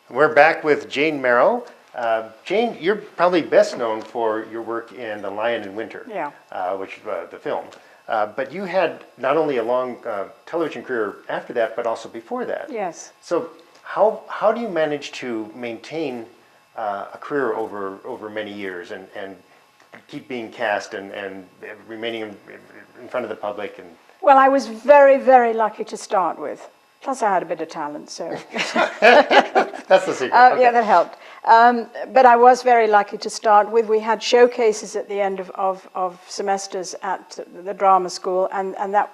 We're back with Jane Merrill. Jane, you're probably best known for your work in The Lion in Winter, which the film. But you had not only a long television career after that, but also before that. Yes. So how do you manage to maintain a career over many years and keep being cast and remaining in front of the public? And Well, I was very, very lucky to start with. Plus, I had a bit of talent, so. That's the secret. Okay. Yeah, that helped. But I was very lucky to start with. We had showcases at the end of semesters at the drama school, and that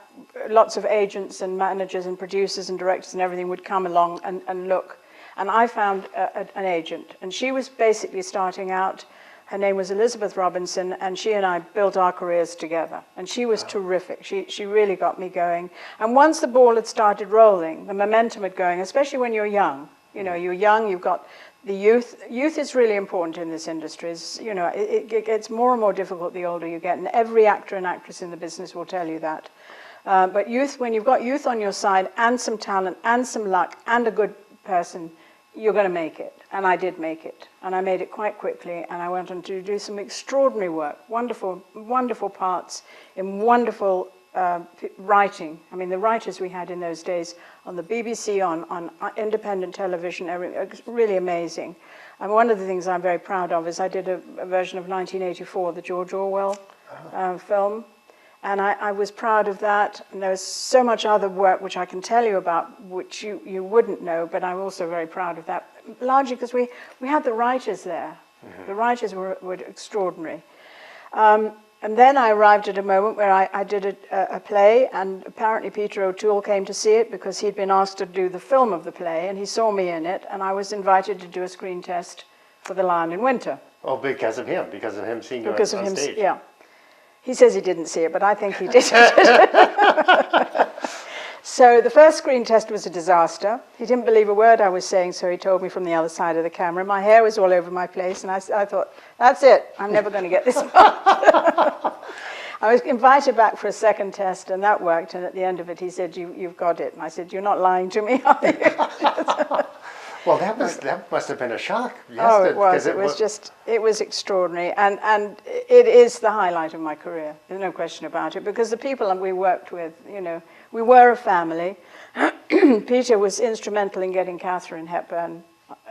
lots of agents and managers and producers and directors and everything would come along and look. And I found an agent, and she was basically starting out. Her name was Elizabeth Robinson, and she and I built our careers together. And she was terrific. She really got me going. And once the ball had started rolling, the momentum had going, especially when you're young. You know, you're young, you've got the youth. Youth is really important in this industry. It gets more and more difficult the older you get, and every actor and actress in the business will tell you that. But youth, when you've got youth on your side, and some talent, and some luck, and a good person, you're going to make it. And I did make it. And I made it quite quickly, and I went on to do some extraordinary work, wonderful, wonderful parts in wonderful writing. I mean, the writers we had in those days on the BBC, on independent television, really amazing. And one of the things I'm very proud of is I did a version of 1984, the George Orwell film. And I was proud of that. And there's so much other work which I can tell you about, which you wouldn't know, but I'm also very proud of that. Largely because we had the writers there. Mm-hmm. The writers were extraordinary. And then I arrived at a moment where I did a play, and apparently Peter O'Toole came to see it because he'd been asked to do the film of the play, and he saw me in it, and I was invited to do a screen test for The Lion in Winter. Oh, because of him seeing you on stage. Yeah. He says he didn't see it, but I think he did. So the first screen test was a disaster. He didn't believe a word I was saying, so he told me from the other side of the camera. My hair was all over my place, and I thought, that's it. I'm never going to get this part. I was invited back for a second test, and that worked. And at the end of it, he said, you've got it. And I said, you're not lying to me, are you? Well, that must have been a shock. Yes, oh, it was. It was extraordinary, and it is the highlight of my career. There's no question about it, because the people we worked with, you know, we were a family. Peter was instrumental in getting Katharine Hepburn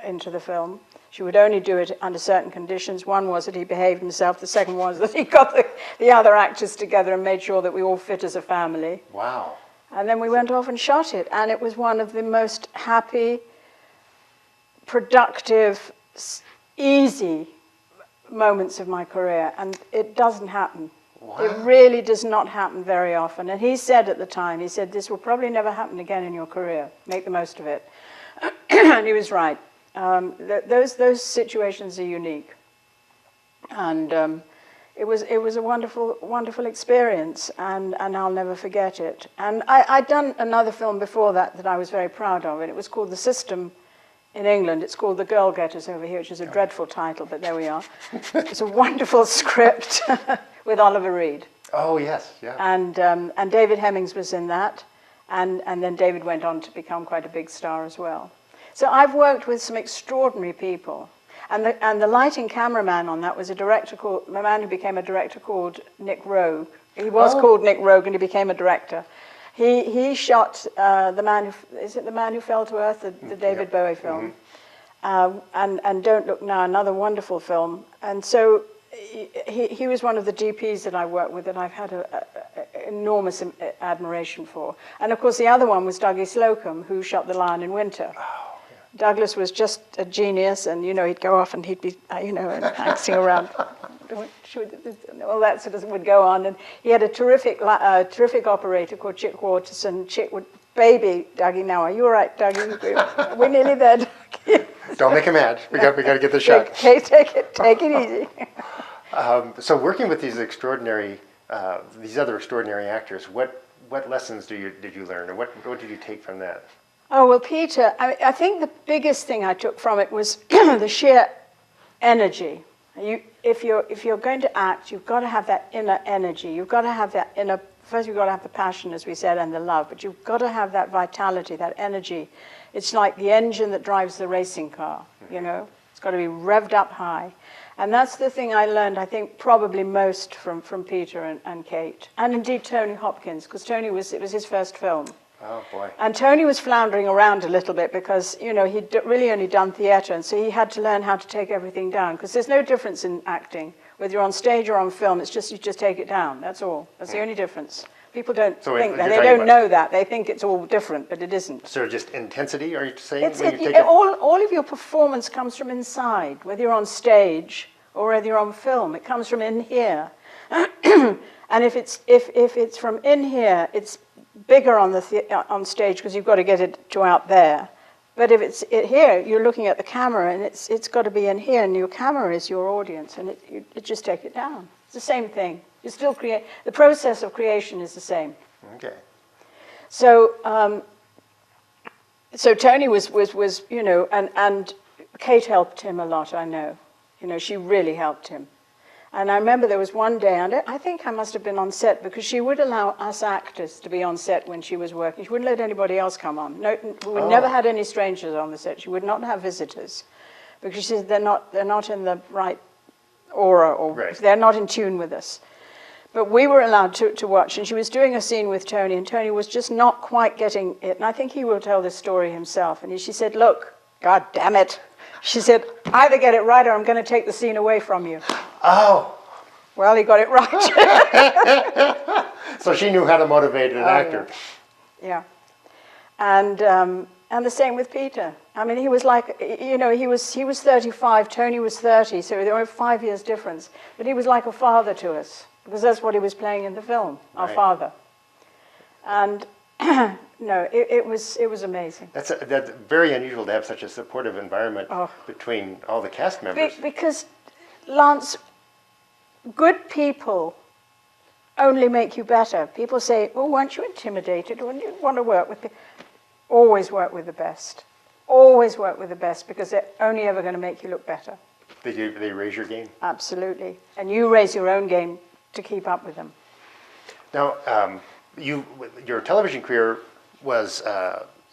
into the film. She would only do it under certain conditions. One was that he behaved himself. The second was that he got the other actors together and made sure that we all fit as a family. Wow. And then we went off and shot it, and it was one of the most happy, productive, easy moments of my career, and it doesn't happen. Wow. It really does not happen very often. And he said at the time, he said, this will probably never happen again in your career. Make the most of it. And he was right. Those situations are unique. And it was a wonderful, wonderful experience, and I'll never forget it. And I'd done another film before that I was very proud of, and it was called The System. In England, it's called The Girl Getters over here, which is a dreadful title, but there we are. It's a wonderful script with Oliver Reed. Oh, yes, yeah. And David Hemmings was in that, and then David went on to become quite a big star as well. So I've worked with some extraordinary people. And the lighting cameraman on that was a man who became a director called Nick Rogue. He was called Nick Rogue, and he became a director. He shot The Man Who Fell to Earth, the David Bowie film, and Don't Look Now, another wonderful film. And so he was one of the DPs that I worked with that I've had an enormous admiration for. And of course the other one was Dougie Slocum, who shot The Lion in Winter. Oh, yeah. Douglas was just a genius, and you know, he'd go off and he'd be acting around. All that sort of would go on, and he had a terrific operator called Chick Waterson. Chick would, baby, Dougie, now are you all right, Dougie? We're nearly there, Dougie. Don't make him mad. We got to get the shot. Take it easy. So working with these other extraordinary actors, what lessons did you learn, or what did you take from that? Oh well, Peter, I think the biggest thing I took from it was the sheer energy. If you're going to act, you've got to have that inner energy. You've got to have that inner first you've got to have the passion, as we said, and the love, but you've got to have that vitality, that energy. It's like the engine that drives the racing car, you know? It's got to be revved up high. And that's the thing I learned, I think, probably most from Peter and Kate. And indeed Tony Hopkins, because it was his first film. Oh, boy. And Tony was floundering around a little bit because, you know, he'd really only done theatre, and so he had to learn how to take everything down, because there's no difference in acting. Whether you're on stage or on film, it's just you just take it down, that's all. That's the only difference. People don't think that. They don't know that. They think it's all different, but it isn't. So just intensity, are you saying? All of your performance comes from inside, whether you're on stage or whether you're on film. It comes from in here. And if it's from in here, it's bigger on stage because you've got to get it to out there. But if it's here, you're looking at the camera, and it's got to be in here, and your camera is your audience, and you just take it down. It's the same thing. You still create. The process of creation is the same. Okay. So so Tony was you know, and Kate helped him a lot. I know, you know, she really helped him. And I remember there was one day, and I think I must have been on set, because she would allow us actors to be on set when she was working. She wouldn't let anybody else come on. No, we never had any strangers on the set. She would not have visitors, because she said they're not in the right aura, or they're not in tune with us. But we were allowed to watch, and she was doing a scene with Tony, and Tony was just not quite getting it. And I think he will tell this story himself. And she said, "Look, God damn it." She said, "Either get it right or I'm going to take the scene away from you." Oh. Well, he got it right. So she knew how to motivate an actor. Yeah. And the same with Peter. I mean, he was like, you know, he was 35, Tony was 30, so there were 5 years difference. But he was like a father to us, because that's what he was playing in the film, our father. And no, it was amazing. That's very unusual to have such a supportive environment between all the cast members. Because, Lance, good people only make you better. People say, "Oh, weren't you intimidated? Wouldn't you want to work with people?" Always work with the best. Always work with the best, because they're only ever going to make you look better. They raise your game? Absolutely. And you raise your own game to keep up with them. Now, your television career was,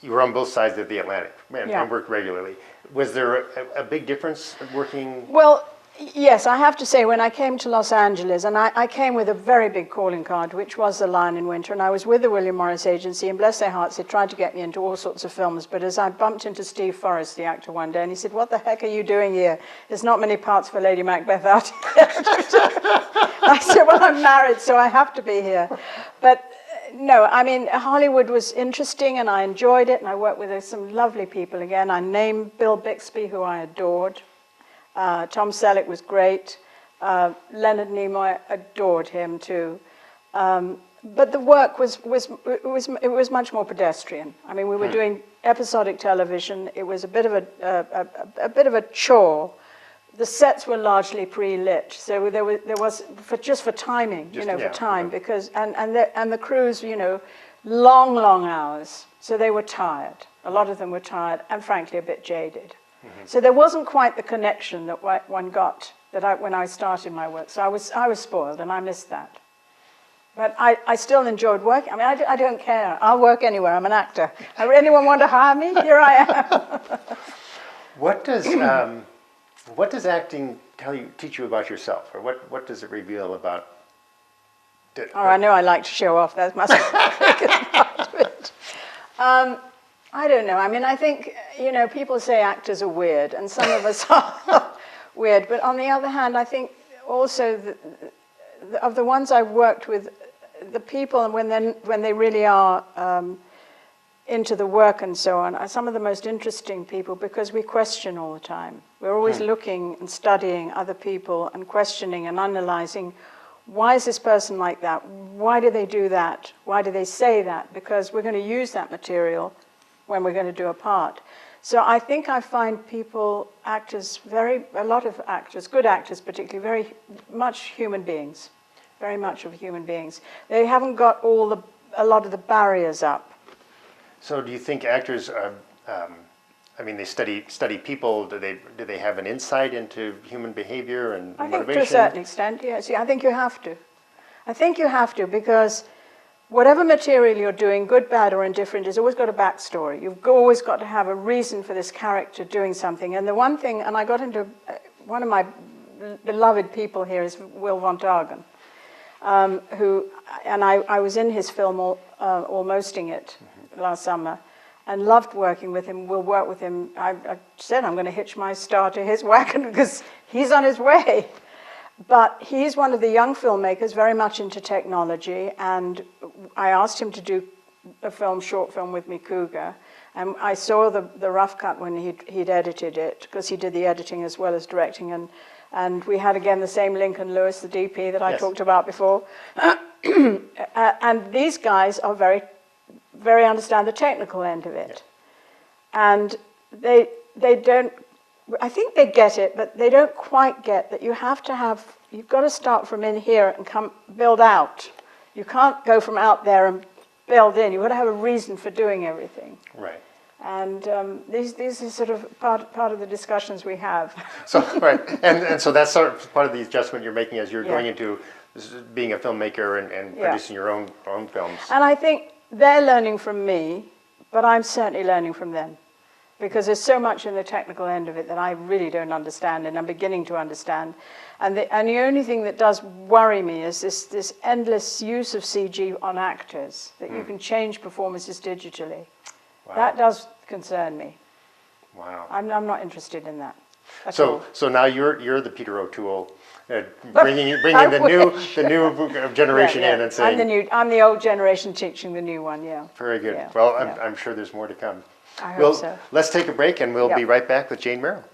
you were on both sides of the Atlantic and worked regularly. Was there a big difference working? Well, yes, I have to say, when I came to Los Angeles, and I came with a very big calling card, which was The Lion in Winter, and I was with the William Morris Agency, and bless their hearts, they tried to get me into all sorts of films, but as I bumped into Steve Forrest, the actor, one day, and he said, "What the heck are you doing here? There's not many parts for Lady Macbeth out here." I said, "Well, I'm married, so I have to be here." But no, I mean, Hollywood was interesting, and I enjoyed it, and I worked with some lovely people again. I named Bill Bixby, who I adored. Tom Selleck was great. Leonard Nimoy, adored him too. But the work was much more pedestrian. I mean, we were doing episodic television. It was a bit of a chore. The sets were largely pre-lit, so there was for timing, for time, because and the crews, long hours, so they were tired. A lot of them were tired, and frankly a bit jaded. Mm-hmm. So there wasn't quite the connection that one got when I started my work. So I was spoiled, and I missed that. But I still enjoyed working. I mean, I don't care. I'll work anywhere. I'm an actor. Anyone want to hire me? Here I am. What does acting teach you about yourself, or what does it reveal about? I know I like to show off. That must be the biggest part of it. I don't know. I mean, I think, people say actors are weird, and some of us are weird. But on the other hand, I think also of the ones I've worked with, the people, when they really are into the work and so on, are some of the most interesting people, because we question all the time. We're always looking and studying other people and questioning and analyzing, why is this person like that? Why do they do that? Why do they say that? Because we're going to use that material when we're going to do a part. So I think I find actors, a lot of actors, good actors particularly, very much human beings, very much of human beings. They haven't got a lot of the barriers up. So do you think actors are, they study people, do they have an insight into human behavior and motivation? I think to a certain extent, yes. I think you have to. I think you have to, because whatever material you're doing, good, bad, or indifferent, has always got a backstory. You've always got to have a reason for this character doing something. And the one thing, and I got into, one of my beloved people here is Will von Targen, I was in his film, Almosting It, last summer, and loved working with him. We'll work with him. I said I'm going to hitch my star to his wagon because he's on his way. But he's one of the young filmmakers very much into technology, and I asked him to do a short film with me, Cougar, and I saw the rough cut when he'd edited it, because he did the editing as well as directing, and we had again the same Lincoln Lewis, the DP that I talked about before. And these guys are very understand the technical end of it. And they don't, I think they get it, but they don't quite get that you've got to start from in here and build out. You can't go from out there and build in. You've got to have a reason for doing everything. Right. And these are sort of part of the discussions we have. So, right, and so that's sort of part of the adjustment you're making as you're going into being a filmmaker and producing your own films. And I think they're learning from me, but I'm certainly learning from them. Because there's so much in the technical end of it that I really don't understand, and I'm beginning to understand. And the only thing that does worry me is this endless use of CG on actors, that you can change performances digitally. Wow. That does concern me. Wow. I'm not interested in that. So now you're the Peter O'Toole, bringing the new generation in and saying I'm the old generation teaching the new one. Yeah. Very good. Yeah. Well, I'm sure there's more to come. I hope so. Let's take a break, and we'll be right back with Jane Merrill.